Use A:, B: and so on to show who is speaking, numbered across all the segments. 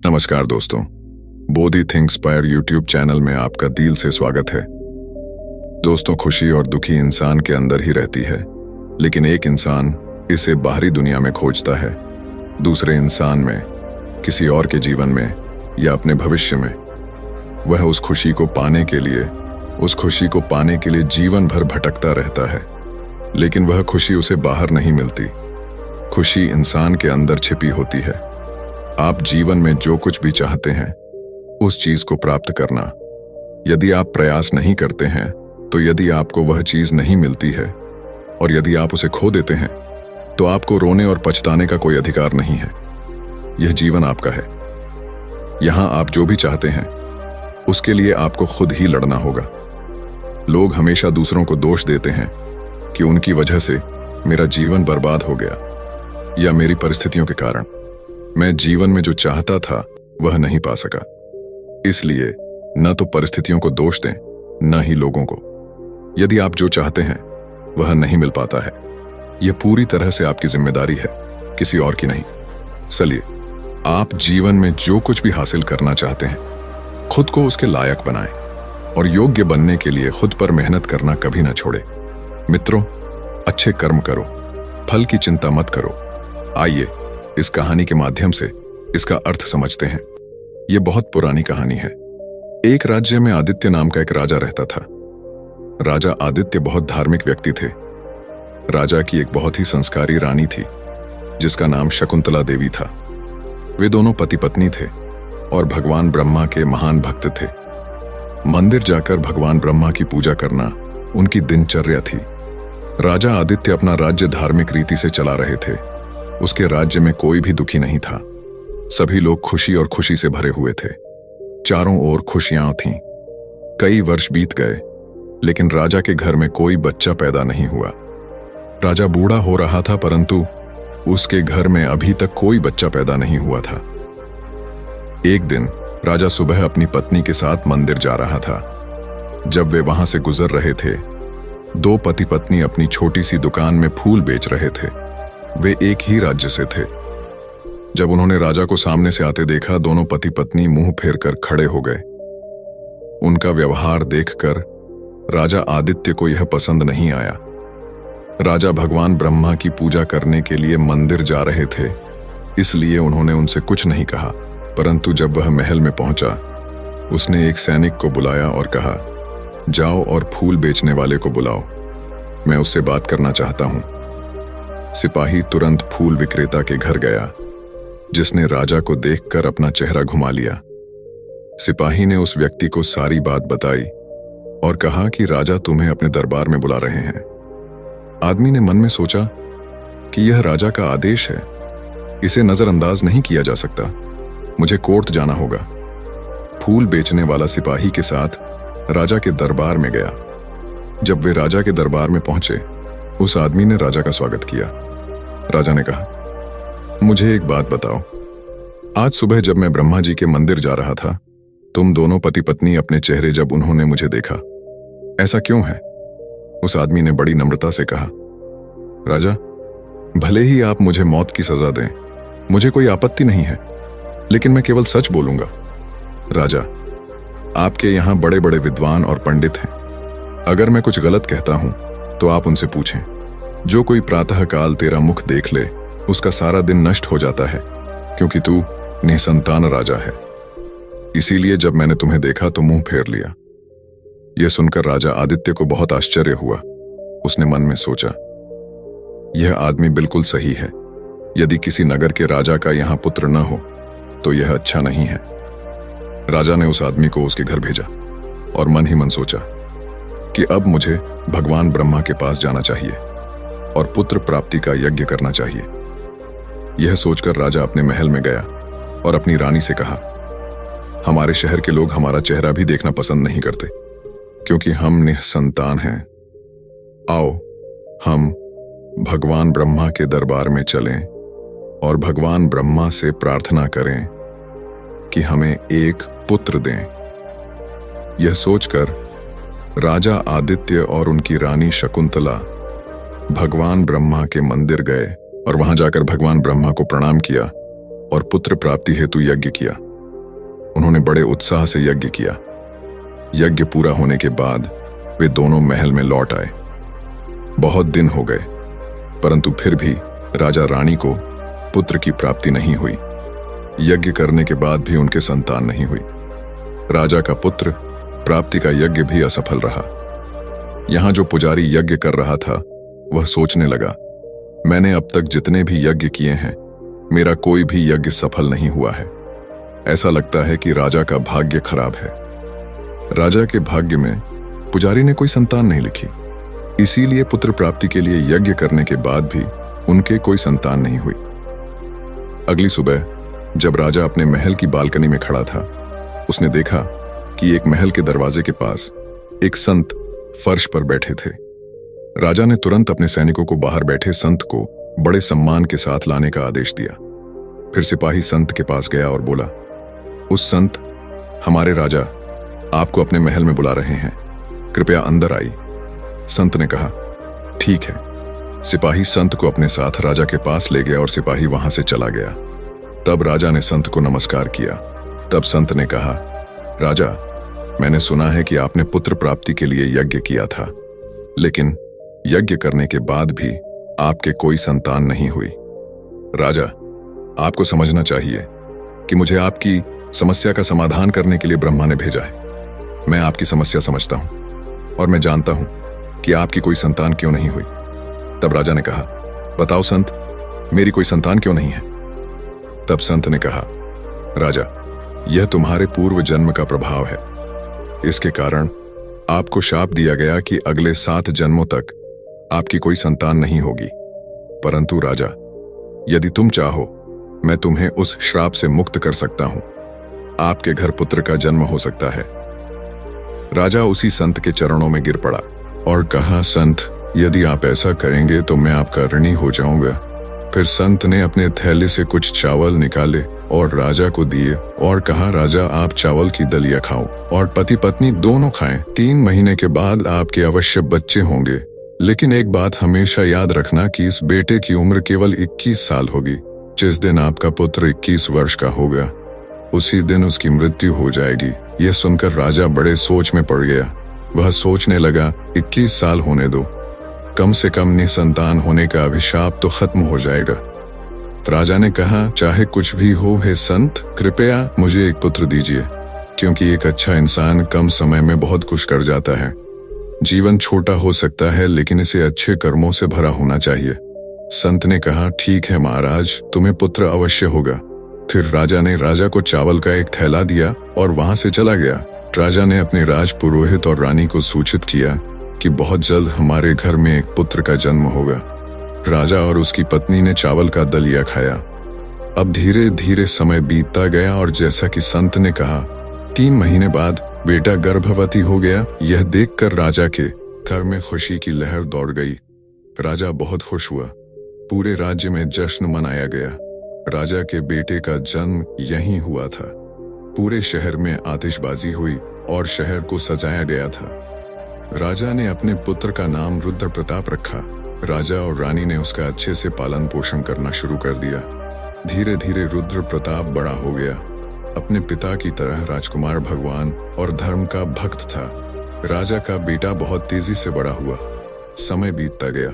A: नमस्कार दोस्तों, Bodhi थिंकस्पायर YouTube channel में आपका दिल से स्वागत है। दोस्तों, खुशी और दुखी इंसान के अंदर ही रहती है, लेकिन एक इंसान इसे बाहरी दुनिया में खोजता है, दूसरे इंसान में, किसी और के जीवन में या अपने भविष्य में। वह उस खुशी को पाने के लिए जीवन भर भटकता रहता है, लेकिन वह खुशी उसे बाहर नहीं मिलती। खुशी इंसान के अंदर छिपी होती है। आप जीवन में जो कुछ भी चाहते हैं, उस चीज को प्राप्त करना। यदि आप प्रयास नहीं करते हैं, तो यदि आपको वह चीज नहीं मिलती है और यदि आप उसे खो देते हैं, तो आपको रोने और पछताने का कोई अधिकार नहीं है। यह जीवन आपका है। यहां आप जो भी चाहते हैं, उसके लिए आपको खुद ही लड़ना होगा। लोग हमेशा दूसरों को दोष देते हैं कि उनकी वजह से मेरा जीवन बर्बाद हो गया या मेरी परिस्थितियों के कारण मैं जीवन में जो चाहता था वह नहीं पा सका। इसलिए न तो परिस्थितियों को दोष दें, न ही लोगों को। यदि आप जो चाहते हैं वह नहीं मिल पाता है, यह पूरी तरह से आपकी जिम्मेदारी है, किसी और की नहीं। चलिए, आप जीवन में जो कुछ भी हासिल करना चाहते हैं, खुद को उसके लायक बनाएं और योग्य बनने के लिए खुद पर मेहनत करना कभी न छोड़ें। मित्रों, अच्छे कर्म करो, फल की चिंता मत करो। आइए इस कहानी के माध्यम से इसका अर्थ समझते हैं। यह बहुत पुरानी कहानी है। एक राज्य में आदित्य नाम का एक राजा रहता था। राजा आदित्य बहुत धार्मिक व्यक्ति थे। राजा की एक बहुत ही संस्कारी रानी थी, जिसका नाम शकुंतला देवी था। वे दोनों पति पत्नी थे और भगवान ब्रह्मा के महान भक्त थे। मंदिर जाकर भगवान ब्रह्मा की पूजा करना उनकी दिनचर्या थी। राजा आदित्य अपना राज्य धार्मिक रीति से चला रहे थे। उसके राज्य में कोई भी दुखी नहीं था। सभी लोग खुशी और खुशी से भरे हुए थे। चारों ओर खुशियां थीं। कई वर्ष बीत गए, लेकिन राजा के घर में कोई बच्चा पैदा नहीं हुआ। राजा बूढ़ा हो रहा था, परंतु उसके घर में अभी तक कोई बच्चा पैदा नहीं हुआ था। एक दिन राजा सुबह अपनी पत्नी के साथ मंदिर जा रहा था। जब वे वहां से गुजर रहे थे, दो पति पत्नी अपनी छोटी सी दुकान में फूल बेच रहे थे। वे एक ही राज्य से थे। जब उन्होंने राजा को सामने से आते देखा, दोनों पति पत्नी मुंह फेर कर खड़े हो गए। उनका व्यवहार देखकर राजा आदित्य को यह पसंद नहीं आया। राजा भगवान ब्रह्मा की पूजा करने के लिए मंदिर जा रहे थे, इसलिए उन्होंने उनसे कुछ नहीं कहा। परंतु जब वह महल में पहुंचा, उसने एक सैनिक को बुलाया और कहा, जाओ और फूल बेचने वाले को बुलाओ, मैं उससे बात करना चाहता हूं। सिपाही तुरंत फूल विक्रेता के घर गया, जिसने राजा को देखकर अपना चेहरा घुमा लिया। सिपाही ने उस व्यक्ति को सारी बात बताई और कहा कि राजा तुम्हें अपने दरबार में बुला रहे हैं। आदमी ने मन में सोचा कि यह राजा का आदेश है, इसे नजरअंदाज नहीं किया जा सकता, मुझे कोर्ट जाना होगा। फूल बेचने वाला सिपाही के साथ राजा के दरबार में गया। जब वे राजा के दरबार में पहुंचे, उस आदमी ने राजा का स्वागत किया। राजा ने कहा, मुझे एक बात बताओ, आज सुबह जब मैं ब्रह्मा जी के मंदिर जा रहा था, तुम दोनों पति पत्नी अपने चेहरे जब उन्होंने मुझे देखा, ऐसा क्यों है? उस आदमी ने बड़ी नम्रता से कहा, राजा, भले ही आप मुझे मौत की सजा दें, मुझे कोई आपत्ति नहीं है, लेकिन मैं केवल सच बोलूंगा। राजा, आपके यहां बड़े बड़े विद्वान और पंडित हैं। अगर मैं कुछ गलत कहता हूं तो आप उनसे पूछें। जो कोई प्रातःकाल तेरा मुख देख ले, उसका सारा दिन नष्ट हो जाता है, क्योंकि तू निसंतान राजा है। इसीलिए जब मैंने तुम्हें देखा तो मुंह फेर लिया। यह सुनकर राजा आदित्य को बहुत आश्चर्य हुआ। उसने मन में सोचा, यह आदमी बिल्कुल सही है। यदि किसी नगर के राजा का यहां पुत्र न हो तो यह अच्छा नहीं है। राजा ने उस आदमी को उसके घर भेजा और मन ही मन सोचा कि अब मुझे भगवान ब्रह्मा के पास जाना चाहिए और पुत्र प्राप्ति का यज्ञ करना चाहिए। यह सोचकर राजा अपने महल में गया और अपनी रानी से कहा, हमारे शहर के लोग हमारा चेहरा भी देखना पसंद नहीं करते, क्योंकि हम निसंतान हैं। आओ हम भगवान ब्रह्मा के दरबार में चलें और भगवान ब्रह्मा से प्रार्थना करें कि हमें एक पुत्र दें। यह सोचकर राजा आदित्य और उनकी रानी शकुंतला भगवान ब्रह्मा के मंदिर गए और वहां जाकर भगवान ब्रह्मा को प्रणाम किया और पुत्र प्राप्ति हेतु यज्ञ किया। उन्होंने बड़े उत्साह से यज्ञ किया। यज्ञ पूरा होने के बाद वे दोनों महल में लौट आए। बहुत दिन हो गए, परंतु फिर भी राजा रानी को पुत्र की प्राप्ति नहीं हुई। यज्ञ करने के बाद भी उनके संतान नहीं हुई। राजा का पुत्र प्राप्ति का यज्ञ भी असफल रहा। यहां जो पुजारी यज्ञ कर रहा था वह सोचने लगा, मैंने अब तक जितने भी यज्ञ किए हैं, मेरा कोई भी यज्ञ सफल नहीं हुआ है। ऐसा लगता है कि राजा का भाग्य खराब है। राजा के भाग्य में पुजारी ने कोई संतान नहीं लिखी, इसीलिए पुत्र प्राप्ति के लिए यज्ञ करने के बाद भी उनके कोई संतान नहीं हुई। अगली सुबह जब राजा अपने महल की बालकनी में खड़ा था, उसने देखा कि एक महल के दरवाजे के पास एक संत फर्श पर बैठे थे। राजा ने तुरंत अपने सैनिकों को बाहर बैठे संत को बड़े सम्मान के साथ लाने का आदेश दिया। फिर सिपाही संत के पास गया और बोला, उस संत, हमारे राजा आपको अपने महल में बुला रहे हैं, कृपया अंदर आई। संत ने कहा, ठीक है। सिपाही संत को अपने साथ राजा के पास ले गया और सिपाही वहां से चला गया। तब राजा ने संत को नमस्कार किया। तब संत ने कहा, राजा, मैंने सुना है कि आपने पुत्र प्राप्ति के लिए यज्ञ किया था, लेकिन यज्ञ करने के बाद भी आपके कोई संतान नहीं हुई। राजा, आपको समझना चाहिए कि मुझे आपकी समस्या का समाधान करने के लिए ब्रह्मा ने भेजा है। मैं आपकी समस्या समझता हूं और मैं जानता हूं कि आपकी कोई संतान क्यों नहीं हुई। तब राजा ने कहा, बताओ संत, मेरी कोई संतान क्यों नहीं है? तब संत ने कहा, राजा, यह तुम्हारे पूर्व जन्म का प्रभाव है। इसके कारण आपको शाप दिया गया कि अगले 7 जन्मों तक आपकी कोई संतान नहीं होगी। परंतु राजा, यदि तुम चाहो, मैं तुम्हें उस श्राप से मुक्त कर सकता हूं। आपके घर पुत्र का जन्म हो सकता है। राजा उसी संत के चरणों में गिर पड़ा और कहा, संत, यदि आप ऐसा करेंगे तो मैं आपका ऋणी हो जाऊंगा। फिर संत ने अपने थैले से कुछ चावल निकाले और राजा को दिए और कहा, राजा, आप चावल की दलिया खाओ और पति पत्नी दोनों खाएं। 3 महीने के बाद आपके अवश्य बच्चे होंगे। लेकिन एक बात हमेशा याद रखना कि इस बेटे की उम्र केवल 21 साल होगी। जिस दिन आपका पुत्र 21 वर्ष का होगा, उसी दिन उसकी मृत्यु हो जाएगी। यह सुनकर राजा बड़े सोच में पड़ गया। वह सोचने लगा, 21 साल होने दो, कम से कम निसंतान होने का अभिशाप तो खत्म हो जाएगा। राजा ने कहा, चाहे कुछ भी हो हे संत, कृपया मुझे एक पुत्र दीजिए, क्योंकि एक अच्छा इंसान कम समय में बहुत कुछ कर जाता है। जीवन छोटा हो सकता है, लेकिन इसे अच्छे कर्मों से भरा होना चाहिए। संत ने कहा, ठीक है महाराज, तुम्हें पुत्र अवश्य होगा। फिर राजा ने राजा को चावल का एक थैला दिया और वहां से चला गया। राजा ने अपने राज पुरोहित और रानी को सूचित किया कि बहुत जल्द हमारे घर में एक पुत्र का जन्म होगा। राजा और उसकी पत्नी ने चावल का दलिया खाया। अब धीरे धीरे समय बीतता गया और जैसा कि संत ने कहा, 3 महीने बाद बेटा गर्भवती हो गया। यह देखकर राजा के घर में खुशी की लहर दौड़ गई। राजा बहुत खुश हुआ। पूरे राज्य में जश्न मनाया गया। राजा के बेटे का जन्म यहीं हुआ था। पूरे शहर में आतिशबाजी हुई और शहर को सजाया गया था। राजा ने अपने पुत्र का नाम रुद्र प्रताप रखा। राजा और रानी ने उसका अच्छे से पालन पोषण करना शुरू कर दिया। धीरे धीरे रुद्र प्रताप बड़ा हो गया। अपने पिता की तरह राजकुमार भगवान और धर्म का भक्त था। राजा का बेटा बहुत तेजी से बड़ा हुआ। समय बीतता गया।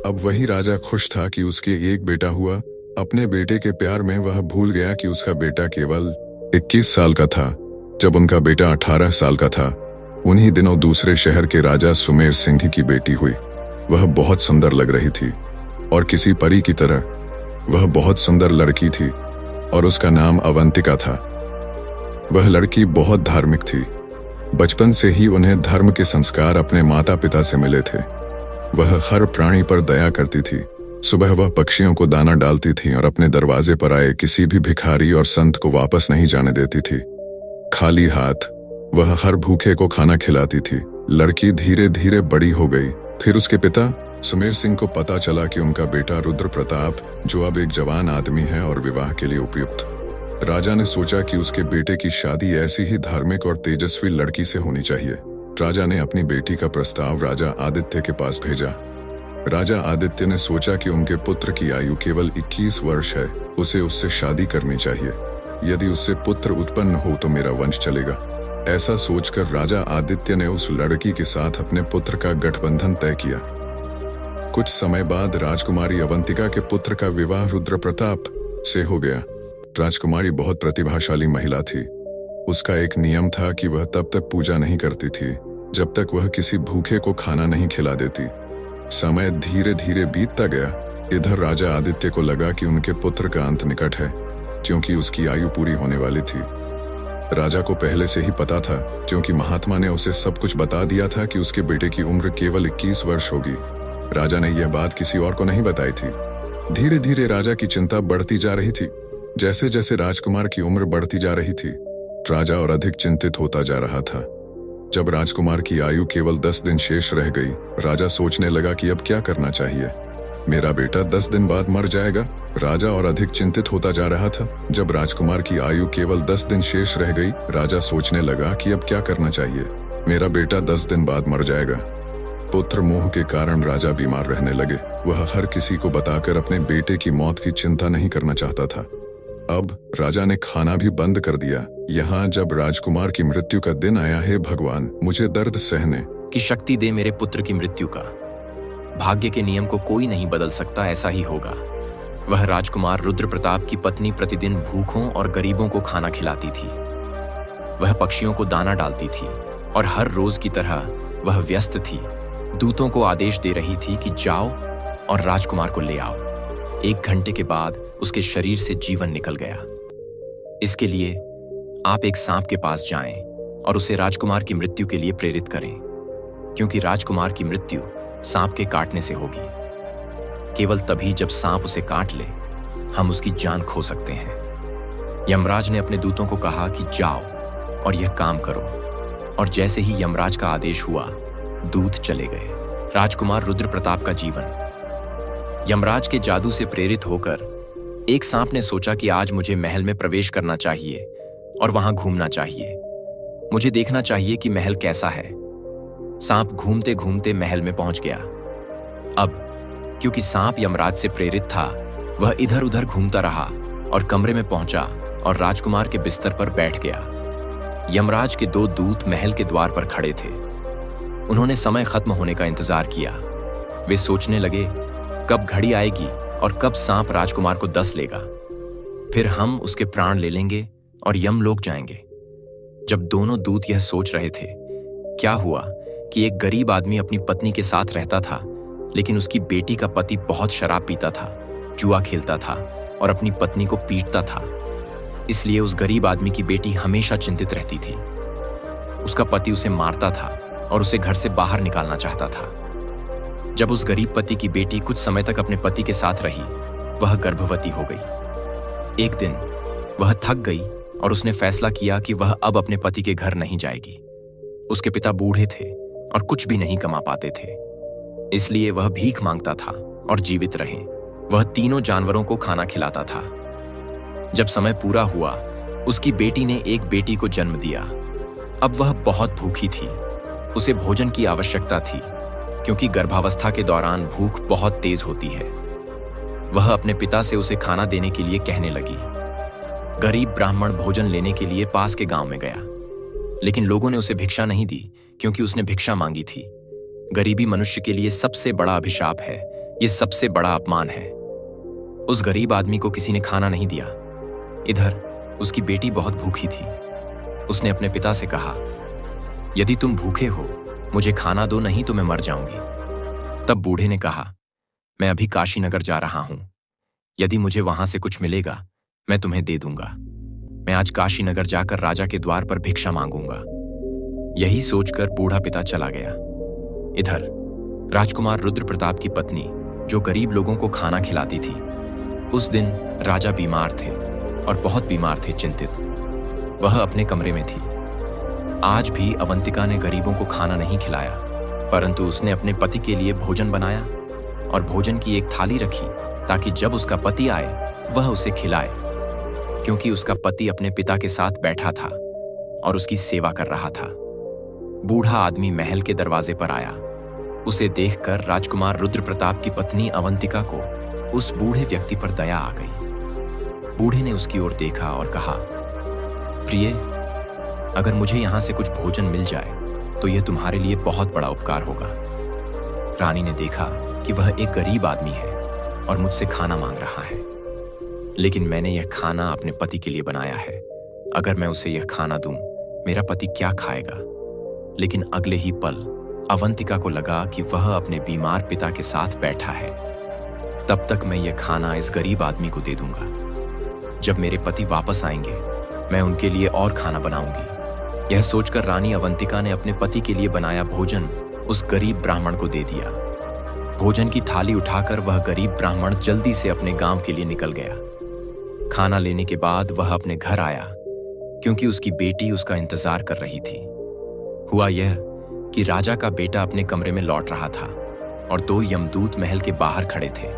A: अब वही राजा खुश था कि उसके एक बेटा हुआ। अपने बेटे के प्यार में वह भूल गया कि उसका बेटा केवल 21 साल का था जब उनका बेटा 18 साल का था। उन्हीं दिनों दूसरे शहर के राजा सुमेर सिंह की बेटी हुई। वह बहुत सुंदर लग रही थी और किसी परी की तरह। वह बहुत सुंदर लड़की थी और उसका नाम अवंतिका था। वह लड़की बहुत धार्मिक थी। बचपन से ही उन्हें धर्म के संस्कार अपने माता पिता से मिले थे। वह हर प्राणी पर दया करती थी। सुबह वह पक्षियों को दाना डालती थी और अपने दरवाजे पर आए किसी भी भिखारी और संत को वापस नहीं जाने देती थी। खाली हाथ वह हर भूखे को खाना खिलाती थी। लड़की धीरे धीरे बड़ी हो गई। फिर उसके पिता सुमेर सिंह को पता चला कि उनका बेटा रुद्र प्रताप, जो अब एक जवान आदमी है और विवाह के लिए उपयुक्त। राजा ने सोचा कि उसके बेटे की शादी ऐसी ही धार्मिक और तेजस्वी लड़की से होनी चाहिए। राजा ने अपनी बेटी का प्रस्ताव राजा आदित्य के पास भेजा। राजा आदित्य ने सोचा कि उनके पुत्र की आयु केवल 21 वर्ष है, उसे उससे शादी करनी चाहिए। यदि उससे पुत्र उत्पन्न हो तो मेरा वंश चलेगा। ऐसा सोचकर राजा आदित्य ने उस लड़की के साथ अपने पुत्र का गठबंधन तय किया। कुछ समय बाद राजकुमारी अवंतिका के पुत्र का विवाह रुद्र प्रताप से हो गया। राजकुमारी बहुत प्रतिभाशाली महिला थी। उसका एक नियम था कि वह तब तक पूजा नहीं करती थी जब तक वह किसी भूखे को खाना नहीं खिला देती। समय धीरे धीरे बीतता गया। इधर राजा आदित्य को लगा कि उनके पुत्र का अंत निकट है, क्योंकि उसकी आयु पूरी होने वाली थी। राजा को पहले से ही पता था, क्योंकि महात्मा ने उसे सब कुछ बता दिया था कि उसके बेटे की उम्र केवल 21 वर्ष होगी। राजा ने यह बात किसी और को नहीं बताई थी। धीरे धीरे राजा की चिंता बढ़ती जा रही थी। जैसे जैसे राजकुमार की उम्र बढ़ती जा रही थी, राजा और अधिक चिंतित होता जा रहा था। जब राजकुमार की आयु केवल 10 दिन शेष रह गई, राजा सोचने लगा कि अब क्या करना चाहिए। मेरा बेटा 10 दिन बाद मर जाएगा। राजा और अधिक चिंतित होता जा रहा था। जब राजकुमार की आयु केवल 10 दिन शेष रह गई, राजा सोचने लगा कि अब क्या करना चाहिए। मेरा बेटा 10 दिन बाद मर जाएगा। पुत्र मोह के कारण राजा बीमार रहने लगे। वह हर किसी को बताकर अपने बेटे की मौत की चिंता नहीं करना चाहता था। अब राजा ने खाना भी बंद कर दिया। यहाँ जब राजकुमार की मृत्यु का दिन आया, हे भगवान, मुझे दर्द सहने
B: की शक्ति दे मेरे पुत्र की मृत्यु का। भाग्य के नियम को कोई नहीं बदल सकता, ऐसा ही होगा। वह राजकुमार रुद्र प्रताप की पत्नी प्रतिदिन भूखों और गरीबों को खाना खिलाती थी। वह पक्षियों को दाना डालती थी और हर रोज की तरह वह व्यस्त थी। दूतों को आदेश दे रही थी कि जाओ और राजकुमार को ले आओ। 1 घंटे के बाद उसके शरीर से जीवन निकल गया। इसके लिए आप एक सांप के पास जाएं और उसे राजकुमार की मृत्यु के लिए प्रेरित करें, क्योंकि राजकुमार की मृत्यु सांप के काटने से होगी। केवल तभी जब सांप उसे काट ले, हम उसकी जान खो सकते हैं। यमराज ने अपने दूतों को कहा कि जाओ और यह काम करो, और जैसे ही यमराज का आदेश हुआ, दूत चले गए। राजकुमार रुद्र प्रताप का जीवन। यमराज के जादू से प्रेरित होकर एक सांप ने सोचा कि आज मुझे महल में प्रवेश करना चाहिए और वहां घूमना चाहिए। मुझे देखना चाहिए कि महल कैसा है। सांप घूमते घूमते महल में पहुंच गया। अब क्योंकि सांप यमराज से प्रेरित था, वह इधर उधर घूमता रहा और कमरे में पहुंचा और राजकुमार के बिस्तर पर बैठ गया। यमराज के 2 दूत महल के द्वार पर खड़े थे। उन्होंने समय खत्म होने का इंतजार किया। वे सोचने लगे, कब घड़ी आएगी और कब सांप राजकुमार को डस लेगा। फिर हम उसके प्राण ले लेंगे और यमलोक जाएंगे। जब दोनों दूत यह सोच रहे थे, क्या हुआ कि एक गरीब आदमी अपनी पत्नी के साथ रहता था, लेकिन उसकी बेटी का पति बहुत शराब पीता था, जुआ खेलता था और अपनी पत्नी को पीटता था। इसलिए उस गरीब आदमी की बेटी हमेशा चिंतित रहती थी। उसका पति उसे मारता था और उसे घर से बाहर निकालना चाहता था। जब उस गरीब पति की बेटी कुछ समय तक अपने पति के साथ रही, वह गर्भवती हो गई। एक दिन वह थक गई और उसने फैसला किया कि वह अब अपने पति के घर नहीं जाएगी। उसके पिता बूढ़े थे और कुछ भी नहीं कमा पाते थे, इसलिए वह भीख मांगता था और जीवित रहे। वह तीनों जानवरों को खाना खिलाता था। जब समय पूरा हुआ, उसकी बेटी ने एक बेटी को जन्म दिया। अब वह बहुत भूखी थी। उसे भोजन की आवश्यकता थी, क्योंकि गर्भावस्था के दौरान भूख बहुत तेज होती है। वह अपने पिता से उसे खाना देने के लिए कहने लगी। गरीब ब्राह्मण भोजन लेने के लिए पास के गांव में गया, लेकिन लोगों ने उसे भिक्षा नहीं दी, क्योंकि उसने भिक्षा मांगी थी। गरीबी मनुष्य के लिए सबसे बड़ा अभिशाप है। यह सबसे बड़ा अपमान है। उस गरीब आदमी को किसी ने खाना नहीं दिया। इधर उसकी बेटी बहुत भूखी थी। उसने अपने पिता से कहा, यदि तुम भूखे हो, मुझे खाना दो, नहीं तो मैं मर जाऊंगी। तब बूढ़े ने कहा, मैं अभी काशीनगर जा रहा हूं। यदि मुझे वहां से कुछ मिलेगा, मैं तुम्हें दे दूंगा। मैं आज काशीनगर जाकर राजा के द्वार पर भिक्षा मांगूंगा। यही सोचकर बूढ़ा पिता चला गया। इधर राजकुमार रुद्र प्रताप की पत्नी, जो गरीब लोगों को खाना खिलाती थी, उस दिन राजा बीमार थे और बहुत बीमार थे, चिंतित। वह अपने कमरे में थी। आज भी अवंतिका ने गरीबों को खाना नहीं खिलाया, परंतु उसने अपने पति के लिए भोजन बनाया और भोजन की एक थाली रखी, ताकि जब उसका पति आए वह उसे खिलाए, क्योंकि उसका पति अपने पिता के साथ बैठा था और उसकी सेवा कर रहा था। बूढ़ा आदमी महल के दरवाजे पर आया। उसे देखकर राजकुमार रुद्र प्रताप की पत्नी अवंतिका को उस बूढ़े व्यक्ति पर दया आ गई। बूढ़े ने उसकी ओर देखा और कहा, प्रिय, अगर मुझे यहां से कुछ भोजन मिल जाए तो यह तुम्हारे लिए बहुत बड़ा उपकार होगा। रानी ने देखा कि वह एक गरीब आदमी है और मुझसे खाना मांग रहा है, लेकिन मैंने यह खाना अपने पति के लिए बनाया है। अगर मैं उसे यह खाना दूं, मेरा पति क्या खाएगा? लेकिन अगले ही पल अवंतिका को लगा कि वह अपने बीमार पिता के साथ बैठा है। तब तक मैं यह खाना इस गरीब आदमी को दे दूंगा। जब मेरे पति वापस आएंगे, मैं उनके लिए और खाना बनाऊंगी। यह सोचकर रानी अवंतिका ने अपने पति के लिए बनाया भोजन उस गरीब ब्राह्मण को दे दिया। भोजन की थाली उठाकर वह गरीब ब्राह्मण जल्दी से अपने गांव के लिए निकल गया। खाना लेने के बाद वह अपने घर आया, क्योंकि उसकी बेटी उसका इंतजार कर रही थी। हुआ यह कि राजा का बेटा अपने कमरे में लौट रहा था और 2 यमदूत महल के बाहर खड़े थे।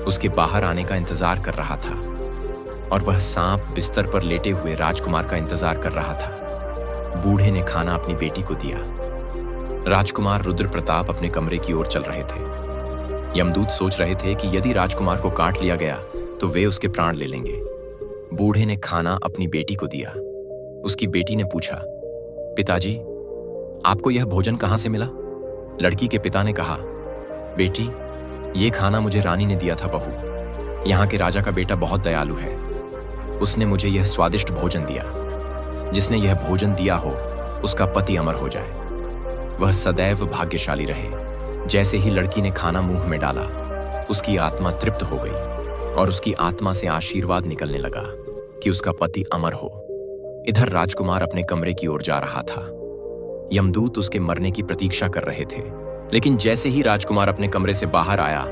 B: उसके बाहर आने का इंतजार कर रहा था और वह सांप बिस्तर पर लेटे हुए राजकुमार का इंतजार कर रहा था। बूढ़े ने खाना अपनी बेटी को दिया। राजकुमार रुद्र प्रताप अपने कमरे की ओर चल रहे थे। यमदूत सोच रहे थे कि यदि राजकुमार को काट लिया गया तो वे उसके प्राण ले लेंगे। बूढ़े ने खाना अपनी बेटी को दिया। उसकी बेटी ने पूछा, पिताजी, आपको यह भोजन कहां से मिला? लड़की के पिता ने कहा, बेटी, ये खाना मुझे रानी ने दिया था बहू। यहाँ के राजा का बेटा बहुत दयालु है। उसने मुझे यह स्वादिष्ट भोजन दिया। जिसने यह भोजन दिया हो, उसका पति अमर हो जाए। वह सदैव भाग्यशाली रहे। जैसे ही लड़की ने खाना मुंह में डाला, उसकी आत्मा तृप्त हो गई और उसकी आत्मा से आशीर्वाद निकलने लगा कि उसका पति अमर हो। इधर राजकुमार अपने कमरे की ओर जा रहा था। यमदूत उसके मरने की प्रतीक्षा कर रहे थे, लेकिन जैसे ही राजकुमार अपने कमरे से बाहर आया,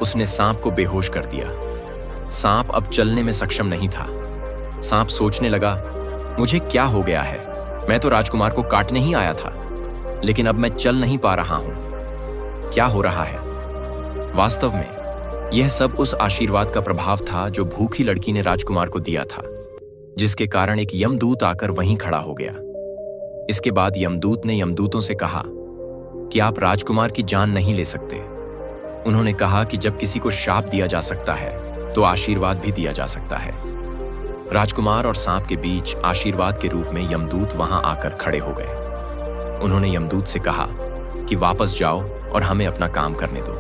B: उसने सांप को बेहोश कर दिया। सांप अब चलने में सक्षम नहीं था। सांप सोचने लगा, मुझे क्या हो गया है? मैं तो राजकुमार को काटने ही आया था, लेकिन अब मैं चल नहीं पा रहा हूं। क्या हो रहा है? वास्तव में यह सब उस आशीर्वाद का प्रभाव था जो भूखी लड़की ने राजकुमार को दिया था, जिसके कारण एक यमदूत आकर वहीं खड़ा हो गया। इसके बाद यमदूत ने यमदूतों से कहा कि आप राजकुमार की जान नहीं ले सकते। उन्होंने कहा कि जब किसी को शाप दिया जा सकता है तो आशीर्वाद भी दिया जा सकता है। राजकुमार और सांप के बीच आशीर्वाद के रूप में यमदूत वहां आकर खड़े हो गए। उन्होंने यमदूत से कहा कि वापस जाओ और हमें अपना काम करने दो,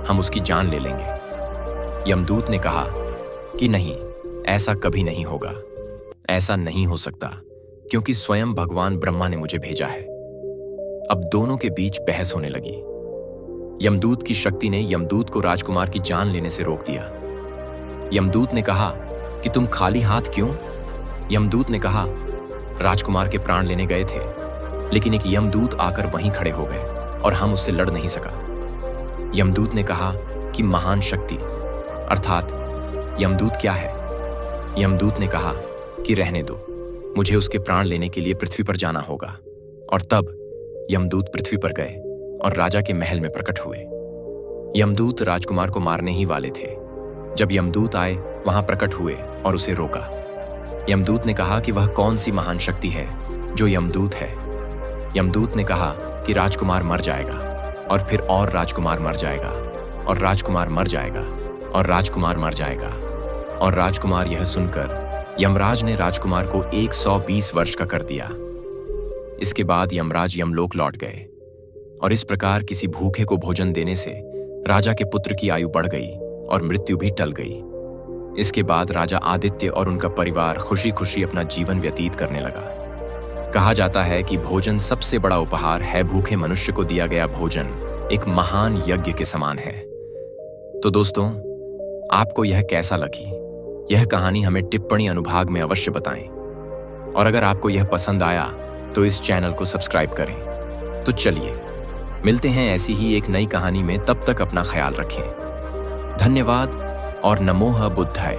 B: हम उसकी जान ले लेंगे। यमदूत ने कहा कि नहीं, ऐसा कभी नहीं होगा। ऐसा नहीं हो सकता, क्योंकि स्वयं भगवान ब्रह्मा ने मुझे भेजा है। अब दोनों के बीच बहस होने लगी। यमदूत की शक्ति ने यमदूत को राजकुमार की जान लेने से रोक दिया। यमदूत ने कहा कि तुम खाली हाथ क्यों? यमदूत ने कहा, राजकुमार के प्राण लेने गए थे, लेकिन एक यमदूत आकर वहीं खड़े हो गए और हम उससे लड़ नहीं सका। यमदूत ने कहा कि महान शक्ति अर्थात यमदूत क्या है? यमदूत ने कहा कि रहने दो, मुझे उसके प्राण लेने के लिए पृथ्वी पर जाना होगा। और तब यमदूत पृथ्वी पर गए और राजा के महल में प्रकट हुए। यमदूत राजकुमार को मारने ही वाले थे। जब यमदूत आए, वहां प्रकट हुए और उसे रोका। यमदूत ने कहा कि वह कौन सी महान शक्ति है जो यमदूत है। यमदूत ने कहा कि राजकुमार मर जाएगा और फिर और राजकुमार मर जाएगा और राजकुमार मर जाएगा और राजकुमार मर जाएगा। और राजकुमार यह सुनकर यमराज ने राजकुमार को 120 वर्ष का कर दिया। इसके बाद यमराज यमलोक लौट गए और इस प्रकार किसी भूखे को भोजन देने से राजा के पुत्र की आयु बढ़ गई और मृत्यु भी टल गई। इसके बाद राजा आदित्य और उनका परिवार खुशी खुशी अपना जीवन व्यतीत करने लगा। कहा जाता है कि भोजन सबसे बड़ा उपहार है। भूखे मनुष्य को दिया गया भोजन एक महान यज्ञ के समान है। तो दोस्तों, आपको यह कैसा लगी? यह कहानी हमें टिप्पणी अनुभाग में अवश्य बताएं। और अगर आपको यह पसंद आया तो इस चैनल को सब्सक्राइब करें। तो चलिए मिलते हैं ऐसी ही एक नई कहानी में। तब तक अपना ख्याल रखें। धन्यवाद और नमोः बुद्धाय।